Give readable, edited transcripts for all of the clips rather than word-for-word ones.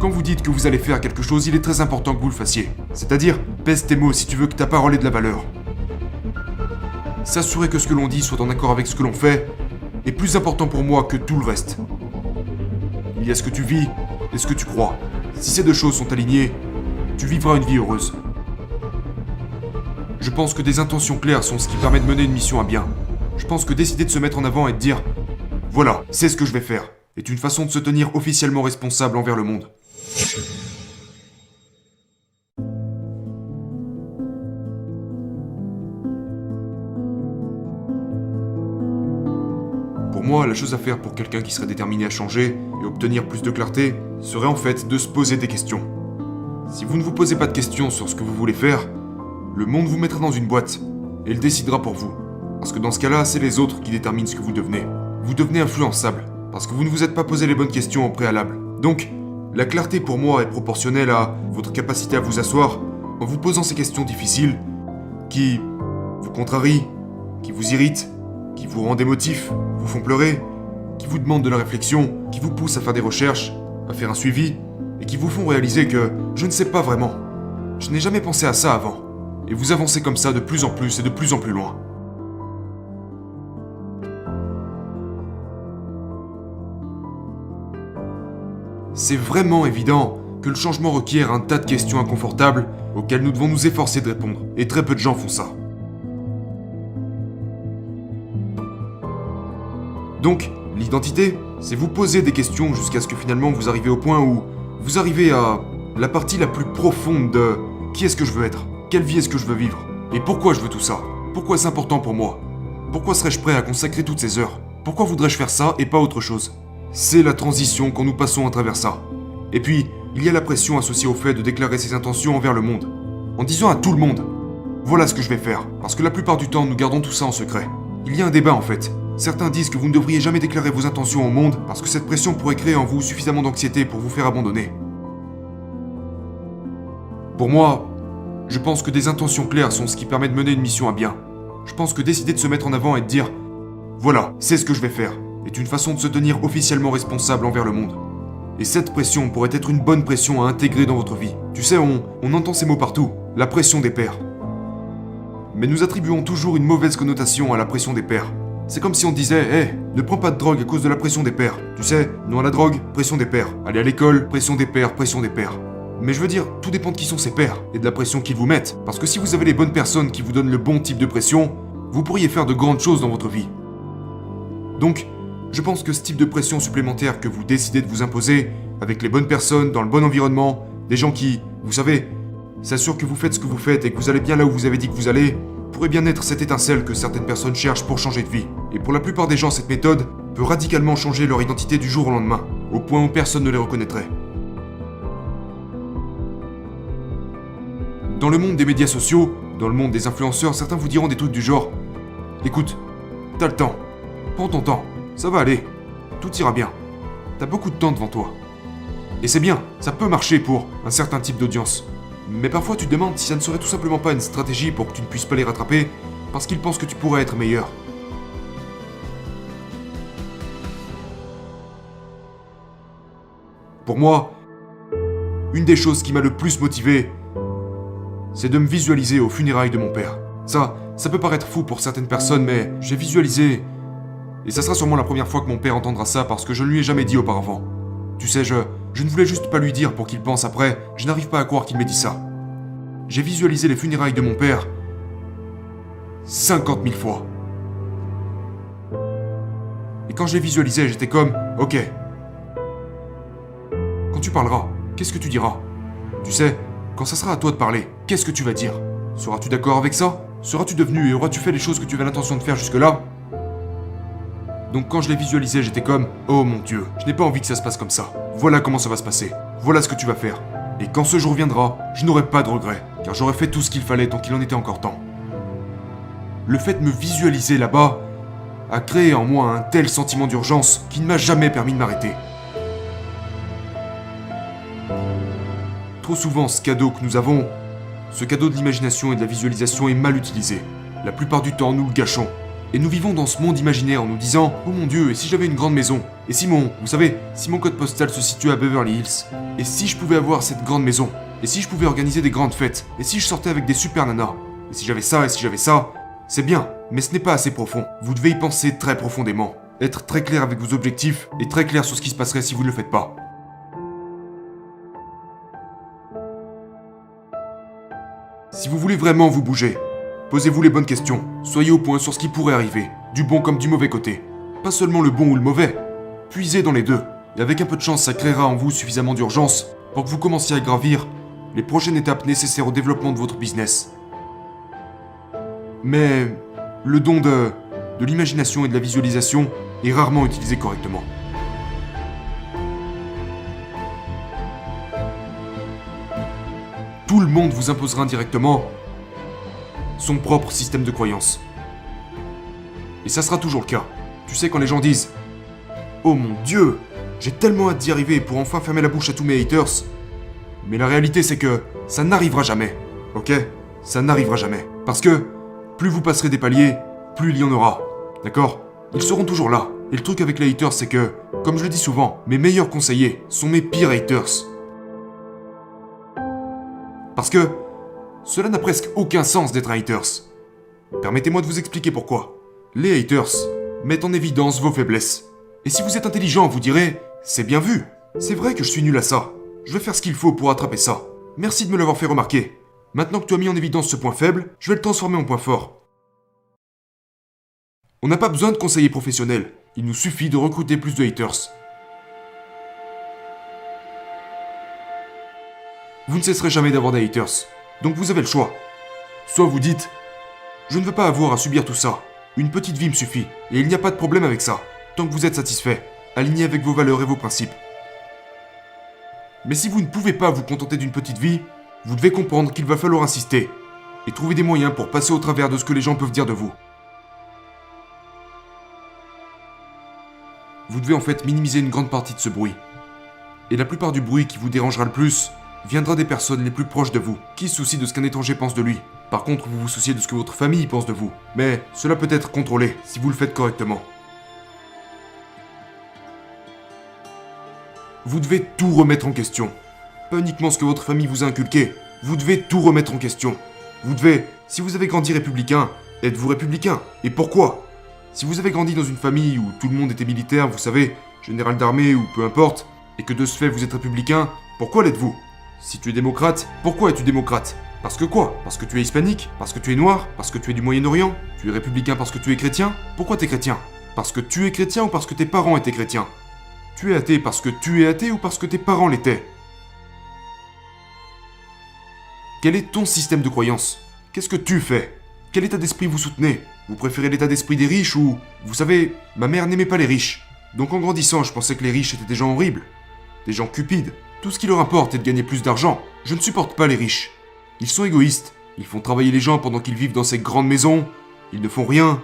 Quand vous dites que vous allez faire quelque chose, il est très important que vous le fassiez. C'est-à-dire, pèse tes mots si tu veux que ta parole ait de la valeur. S'assurer que ce que l'on dit soit en accord avec ce que l'on fait est plus important pour moi que tout le reste. Il y a ce que tu vis et ce que tu crois. Si ces deux choses sont alignées, tu vivras une vie heureuse. Je pense que des intentions claires sont ce qui permet de mener une mission à bien. Je pense que décider de se mettre en avant et de dire « Voilà, c'est ce que je vais faire » est une façon de se tenir officiellement responsable envers le monde. Pour moi, la chose à faire pour quelqu'un qui serait déterminé à changer et obtenir plus de clarté serait en fait de se poser des questions. Si vous ne vous posez pas de questions sur ce que vous voulez faire, le monde vous mettra dans une boîte et il décidera pour vous. Parce que dans ce cas-là, c'est les autres qui déterminent ce que vous devenez. Vous devenez influençable parce que vous ne vous êtes pas posé les bonnes questions au préalable. Donc, la clarté pour moi est proportionnelle à votre capacité à vous asseoir en vous posant ces questions difficiles qui vous contrarient, qui vous irritent, qui vous rendent émotif, vous font pleurer, qui vous demandent de la réflexion, qui vous poussent à faire des recherches, à faire un suivi, et qui vous font réaliser que je ne sais pas vraiment. Je n'ai jamais pensé à ça avant. Et vous avancez comme ça de plus en plus et de plus en plus loin. C'est vraiment évident que le changement requiert un tas de questions inconfortables auxquelles nous devons nous efforcer de répondre, et très peu de gens font ça. Donc, l'identité, c'est vous poser des questions jusqu'à ce que finalement vous arrivez au point où vous arrivez à la partie la plus profonde de qui est-ce que je veux être, quelle vie est-ce que je veux vivre, et pourquoi je veux tout ça, pourquoi c'est important pour moi, pourquoi serais-je prêt à consacrer toutes ces heures, pourquoi voudrais-je faire ça et pas autre chose. C'est la transition quand nous passons à travers ça. Et puis, il y a la pression associée au fait de déclarer ses intentions envers le monde, en disant à tout le monde « Voilà ce que je vais faire », parce que la plupart du temps nous gardons tout ça en secret. Il y a un débat en fait. Certains disent que vous ne devriez jamais déclarer vos intentions au monde parce que cette pression pourrait créer en vous suffisamment d'anxiété pour vous faire abandonner. Pour moi, je pense que des intentions claires sont ce qui permet de mener une mission à bien. Je pense que décider de se mettre en avant et de dire « Voilà, c'est ce que je vais faire » est une façon de se tenir officiellement responsable envers le monde. Et cette pression pourrait être une bonne pression à intégrer dans votre vie. Tu sais, on entend ces mots partout, la pression des pairs. Mais nous attribuons toujours une mauvaise connotation à la pression des pairs. C'est comme si on disait « Hey, ne prends pas de drogue à cause de la pression des pairs. Tu sais, non à la drogue, pression des pairs. Aller à l'école, pression des pairs, pression des pairs. » Mais je veux dire, tout dépend de qui sont ces pairs et de la pression qu'ils vous mettent. Parce que si vous avez les bonnes personnes qui vous donnent le bon type de pression, vous pourriez faire de grandes choses dans votre vie. Donc, je pense que ce type de pression supplémentaire que vous décidez de vous imposer, avec les bonnes personnes, dans le bon environnement, des gens qui, vous savez, s'assurent que vous faites ce que vous faites et que vous allez bien là où vous avez dit que vous allez, pourrait bien être cette étincelle que certaines personnes cherchent pour changer de vie. Et pour la plupart des gens, cette méthode peut radicalement changer leur identité du jour au lendemain, au point où personne ne les reconnaîtrait. Dans le monde des médias sociaux, dans le monde des influenceurs, certains vous diront des trucs du genre « Écoute, t'as le temps, prends ton temps. Ça va aller, tout ira bien. T'as beaucoup de temps devant toi. » Et c'est bien, ça peut marcher pour un certain type d'audience. Mais parfois tu te demandes si ça ne serait tout simplement pas une stratégie pour que tu ne puisses pas les rattraper, parce qu'ils pensent que tu pourrais être meilleur. Pour moi, une des choses qui m'a le plus motivé, c'est de me visualiser aux funérailles de mon père. Ça peut paraître fou pour certaines personnes, mais j'ai visualisé... Et ça sera sûrement la première fois que mon père entendra ça parce que je ne lui ai jamais dit auparavant. Tu sais, je ne voulais juste pas lui dire pour qu'il pense après, je n'arrive pas à croire qu'il m'ait dit ça. J'ai visualisé les funérailles de mon père 50 000 fois. Et quand je les visualisais, j'étais comme, ok. Quand tu parleras, qu'est-ce que tu diras? Tu sais, quand ça sera à toi de parler, qu'est-ce que tu vas dire? Seras-tu d'accord avec ça? Seras-tu devenu et auras-tu fait les choses que tu avais l'intention de faire jusque-là? Donc quand je les visualisais, j'étais comme « Oh mon Dieu, je n'ai pas envie que ça se passe comme ça. Voilà comment ça va se passer. Voilà ce que tu vas faire. Et quand ce jour viendra, je n'aurai pas de regrets, car j'aurai fait tout ce qu'il fallait tant qu'il en était encore temps. » Le fait de me visualiser là-bas a créé en moi un tel sentiment d'urgence qui ne m'a jamais permis de m'arrêter. Trop souvent, ce cadeau que nous avons, ce cadeau de l'imagination et de la visualisation est mal utilisé. La plupart du temps, nous le gâchons. Et nous vivons dans ce monde imaginaire en nous disant « Oh mon Dieu, et si j'avais une grande maison ? Et si mon... Vous savez, si mon code postal se situe à Beverly Hills ? Et si je pouvais avoir cette grande maison ? Et si je pouvais organiser des grandes fêtes ? Et si je sortais avec des super nanas ? Et si j'avais ça, et si j'avais ça ? C'est bien, mais ce n'est pas assez profond. Vous devez y penser très profondément. Être très clair avec vos objectifs et très clair sur ce qui se passerait si vous ne le faites pas. Si vous voulez vraiment vous bouger, posez-vous les bonnes questions. Soyez au point sur ce qui pourrait arriver, du bon comme du mauvais côté. Pas seulement le bon ou le mauvais. Puisez dans les deux. Et avec un peu de chance, ça créera en vous suffisamment d'urgence pour que vous commenciez à gravir les prochaines étapes nécessaires au développement de votre business. Mais le don de l'imagination et de la visualisation est rarement utilisé correctement. Tout le monde vous imposera indirectement son propre système de croyance. Et ça sera toujours le cas. Tu sais, quand les gens disent « Oh mon Dieu, j'ai tellement hâte d'y arriver pour enfin fermer la bouche à tous mes haters », mais la réalité c'est que ça n'arrivera jamais, ok ? Ça n'arrivera jamais. Parce que plus vous passerez des paliers, plus il y en aura, d'accord ? Ils seront toujours là. Et le truc avec les haters c'est que, comme je le dis souvent, mes meilleurs conseillers sont mes pires haters. Parce que cela n'a presque aucun sens d'être un haters. Permettez-moi de vous expliquer pourquoi. Les haters mettent en évidence vos faiblesses. Et si vous êtes intelligent, vous direz « C'est bien vu, c'est vrai que je suis nul à ça. Je vais faire ce qu'il faut pour attraper ça. Merci de me l'avoir fait remarquer. Maintenant que tu as mis en évidence ce point faible, je vais le transformer en point fort. » On n'a pas besoin de conseillers professionnels. Il nous suffit de recruter plus de haters. Vous ne cesserez jamais d'avoir des haters. Donc vous avez le choix. Soit vous dites « Je ne veux pas avoir à subir tout ça. Une petite vie me suffit. Et il n'y a pas de problème avec ça. Tant que vous êtes satisfait, aligné avec vos valeurs et vos principes. » Mais si vous ne pouvez pas vous contenter d'une petite vie, vous devez comprendre qu'il va falloir insister. Et trouver des moyens pour passer au travers de ce que les gens peuvent dire de vous. Vous devez en fait minimiser une grande partie de ce bruit. Et la plupart du bruit qui vous dérangera le plus viendra des personnes les plus proches de vous, qui se soucient de ce qu'un étranger pense de lui. Par contre, vous vous souciez de ce que votre famille pense de vous. Mais cela peut être contrôlé si vous le faites correctement. Vous devez tout remettre en question. Pas uniquement ce que votre famille vous a inculqué. Vous devez tout remettre en question. Vous devez, si vous avez grandi républicain, êtes-vous républicain? Et pourquoi? Si vous avez grandi dans une famille où tout le monde était militaire, vous savez, général d'armée ou peu importe, et que de ce fait vous êtes républicain, pourquoi l'êtes-vous? Si tu es démocrate, pourquoi es-tu démocrate? Parce que quoi? Parce que tu es hispanique? Parce que tu es noir? Parce que tu es du Moyen-Orient? Tu es républicain parce que tu es chrétien? Pourquoi t'es chrétien? Parce que tu es chrétien ou parce que tes parents étaient chrétiens? Tu es athée parce que tu es athée ou parce que tes parents l'étaient? Quel est ton système de croyance? Qu'est-ce que tu fais? Quel état d'esprit vous soutenez? Vous préférez l'état d'esprit des riches ou... Vous savez, ma mère n'aimait pas les riches. Donc en grandissant, je pensais que les riches étaient des gens horribles. Des gens cupides. Tout ce qui leur importe est de gagner plus d'argent. Je ne supporte pas les riches. Ils sont égoïstes. Ils font travailler les gens pendant qu'ils vivent dans ces grandes maisons. Ils ne font rien.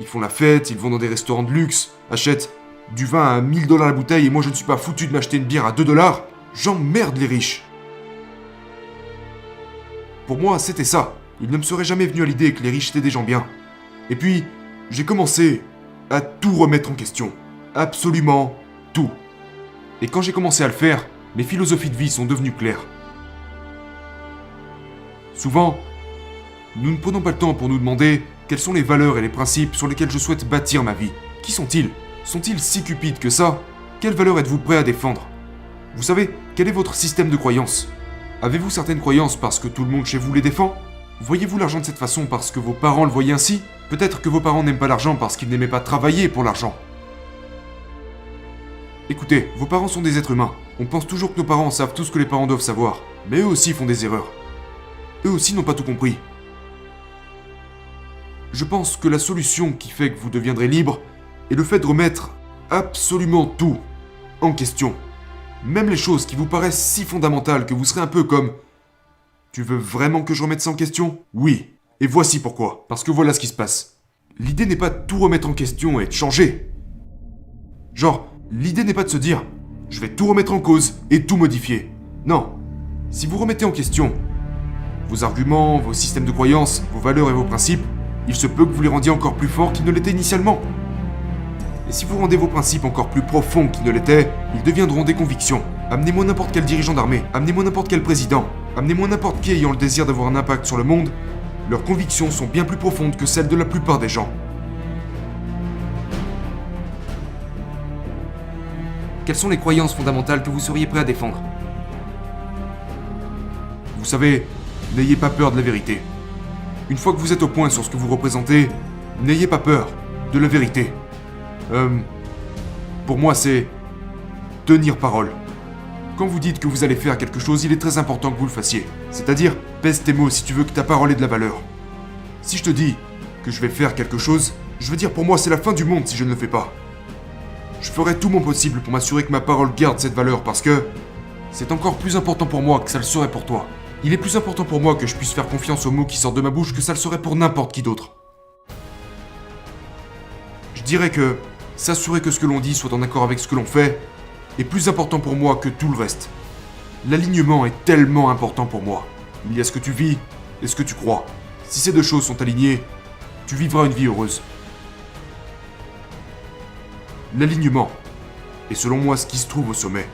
Ils font la fête, ils vont dans des restaurants de luxe, achètent du vin à 1000 $ la bouteille et moi je ne suis pas foutu de m'acheter une bière à 2 $. J'emmerde les riches. Pour moi, c'était ça. Il ne me serait jamais venu à l'idée que les riches étaient des gens bien. Et puis, j'ai commencé à tout remettre en question. Absolument tout. Et quand j'ai commencé à le faire, mes philosophies de vie sont devenues claires. Souvent, nous ne prenons pas le temps pour nous demander quelles sont les valeurs et les principes sur lesquels je souhaite bâtir ma vie. Qui sont-ils? Sont-ils si cupides que ça? Quelles valeurs êtes-vous prêt à défendre? Vous savez, quel est votre système de croyance? Avez-vous certaines croyances parce que tout le monde chez vous les défend? Voyez-vous l'argent de cette façon parce que vos parents le voyaient ainsi? Peut-être que vos parents n'aiment pas l'argent parce qu'ils n'aimaient pas travailler pour l'argent. Écoutez, vos parents sont des êtres humains. On pense toujours que nos parents savent tout ce que les parents doivent savoir. Mais eux aussi font des erreurs. Eux aussi n'ont pas tout compris. Je pense que la solution qui fait que vous deviendrez libre est le fait de remettre absolument tout en question. Même les choses qui vous paraissent si fondamentales que vous serez un peu comme « Tu veux vraiment que je remette ça en question ?» Oui. Et voici pourquoi. Parce que voilà ce qui se passe. L'idée n'est pas de tout remettre en question et de changer. Genre, l'idée n'est pas de se dire « Je vais tout remettre en cause et tout modifier ». Non. Si vous remettez en question vos arguments, vos systèmes de croyances, vos valeurs et vos principes, il se peut que vous les rendiez encore plus forts qu'ils ne l'étaient initialement. Et si vous rendez vos principes encore plus profonds qu'ils ne l'étaient, ils deviendront des convictions. Amenez-moi n'importe quel dirigeant d'armée, amenez-moi n'importe quel président, amenez-moi n'importe qui ayant le désir d'avoir un impact sur le monde, leurs convictions sont bien plus profondes que celles de la plupart des gens. Quelles sont les croyances fondamentales que vous seriez prêt à défendre? Vous savez, n'ayez pas peur de la vérité. Une fois que vous êtes au point sur ce que vous représentez, n'ayez pas peur de la vérité. Pour moi, c'est tenir parole. Quand vous dites que vous allez faire quelque chose, il est très important que vous le fassiez. C'est-à-dire, pèse tes mots si tu veux que ta parole ait de la valeur. Si je te dis que je vais faire quelque chose, je veux dire pour moi c'est la fin du monde si je ne le fais pas. Je ferai tout mon possible pour m'assurer que ma parole garde cette valeur parce que c'est encore plus important pour moi que ça le serait pour toi. Il est plus important pour moi que je puisse faire confiance aux mots qui sortent de ma bouche que ça le serait pour n'importe qui d'autre. Je dirais que s'assurer que ce que l'on dit soit en accord avec ce que l'on fait est plus important pour moi que tout le reste. L'alignement est tellement important pour moi. Il y a ce que tu vis et ce que tu crois. Si ces deux choses sont alignées, tu vivras une vie heureuse. L'alignement est selon moi ce qui se trouve au sommet.